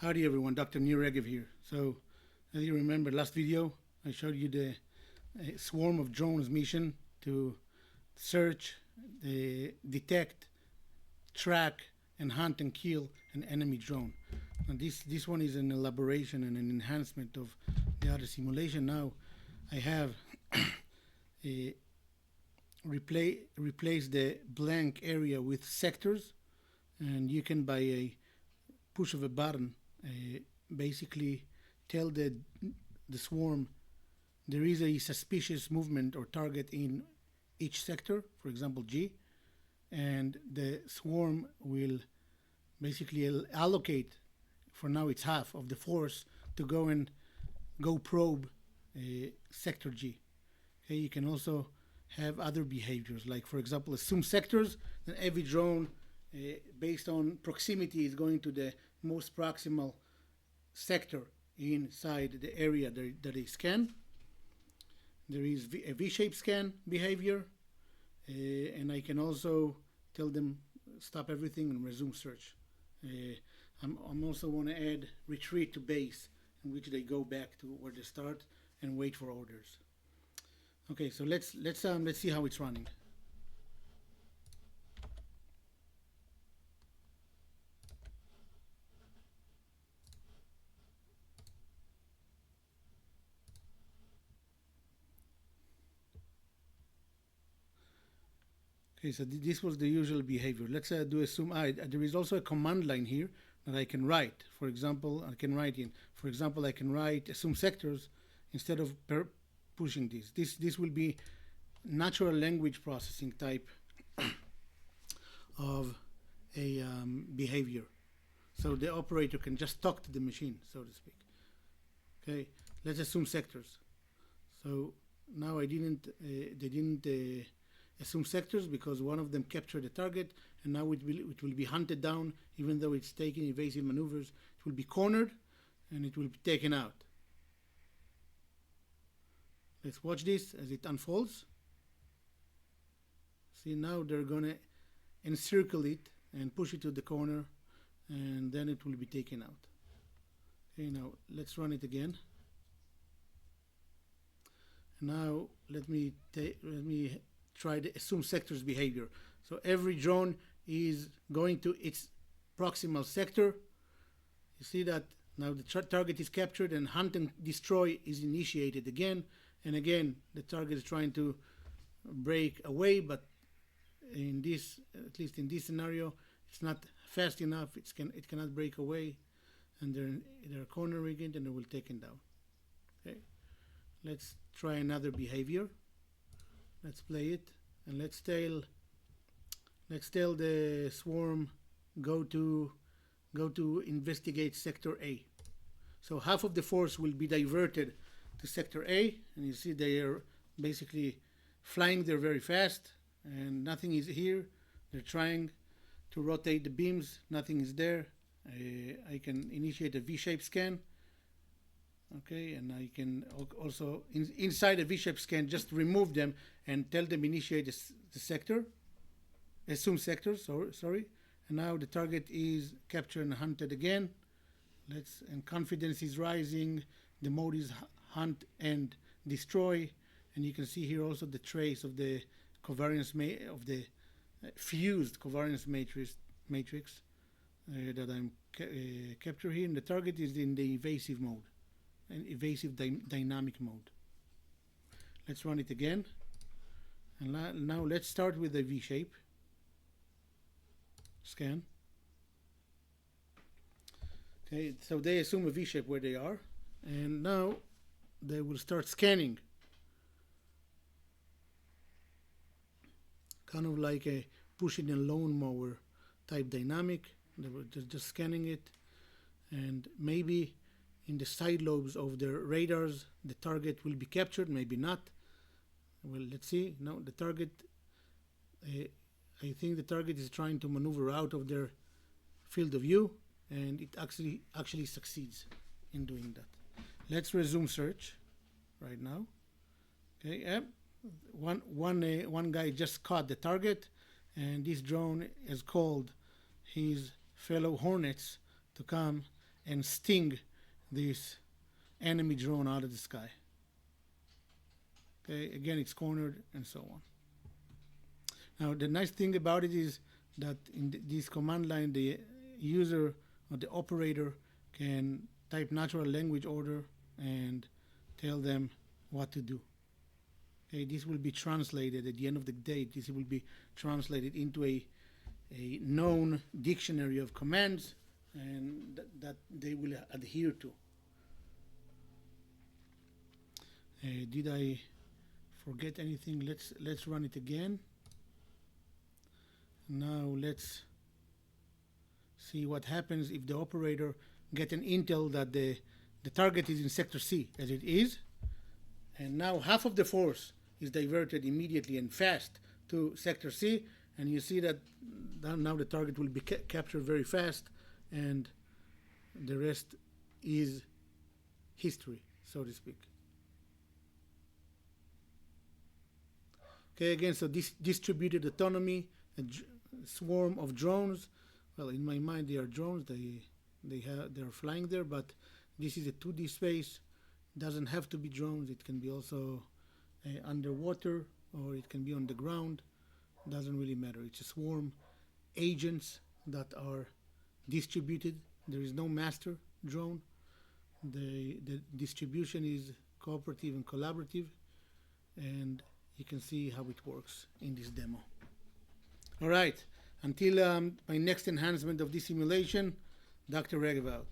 Howdy everyone, Dr. Nir Regev here. So, as you remember, last video I showed you the swarm of drones mission to search, detect, track, and hunt and kill an enemy drone. And this one is an elaboration and an enhancement of the other simulation. Now I have replace the blank area with sectors, and you can, by a push of a button, basically tell the swarm there is a suspicious movement or target in each sector, for example G, and the swarm will basically allocate, for now it's half of the force, to go probe sector G. Okay, you can also have other behaviors, like for example assume sectors, then every drone based on proximity is going to the most proximal sector inside the area that they scan. There is a V-shaped scan behavior, and I can also tell them stop everything and resume search. I'm also want to add retreat to base, in which they go back to where they start and wait for orders. Okay, so let's see how it's running. Okay, so this was the usual behavior. Let's do assume there is also a command line here that I can write. For example, I can write assume sectors instead of pushing this. This will be natural language processing type of a behavior. So the operator can just talk to the machine, so to speak. Okay, let's assume sectors. So now they didn't assume sectors because one of them captured the target, and now it will be hunted down. Even though it's taking evasive maneuvers, it will be cornered and it will be taken out. Let's watch this as it unfolds. See, now they're gonna encircle it and push it to the corner, and then it will be taken out. Okay, now let's run it again. Now let me try the assume sectors behavior. So every drone is going to its proximal sector. You see that now the target is captured and hunt and destroy is initiated again and again. The target is trying to break away, but in this, at least in this scenario, it's not fast enough. It cannot break away, and they're cornering it and they will take it down. Okay, let's try another behavior. Let's play it, and let's tell the swarm go to investigate sector A. So half of the force will be diverted to sector A, and you see they are basically flying there very fast, and nothing is here. They're trying to rotate the beams, nothing is there. I can initiate a V-shaped scan. Okay, and I can also inside a V-shaped scan just remove them and tell them initiate the sector, assume sector. Sorry, and now the target is captured and hunted again. And confidence is rising. The mode is hunt and destroy, and you can see here also the trace of the covariance of the fused covariance matrix that I'm capture here. And the target is in the evasive mode. An evasive dynamic mode. Let's run it again, and now let's start with the V-shape scan. Okay, so they assume a V-shape where they are, and now they will start scanning, kind of like a pushing a lawnmower type dynamic. They were just scanning it, and maybe in the side lobes of their radars the target will be captured, maybe not. Well, let's see. No, the target, I think the target is trying to maneuver out of their field of view, and it actually succeeds in doing that. Let's resume search right now. Okay, one guy just caught the target, and this drone has called his fellow hornets to come and sting this enemy drone out of the sky. Okay, again, it's cornered and so on. Now, the nice thing about it is that in this command line, the user or the operator can type natural language order and tell them what to do. Okay, this will be translated at the end of the day. This will be translated into a known dictionary of commands, and that they will adhere to. Did I forget anything? Let's run it again. Now let's see what happens if the operator get an intel that the target is in sector C, as it is, and now half of the force is diverted immediately and fast to sector C, and you see that now the target will be captured very fast, and the rest is history, so to speak. Okay, again, so this distributed autonomy, a swarm of drones. Well, in my mind, they are drones. They are flying there, but this is a 2D space. Doesn't have to be drones. It can be also underwater, or it can be on the ground. Doesn't really matter. It's a swarm agents that are distributed. There is no master drone. The distribution is cooperative and collaborative, and you can see how it works in this demo. All right, until my next enhancement of this simulation, Dr. Regev out.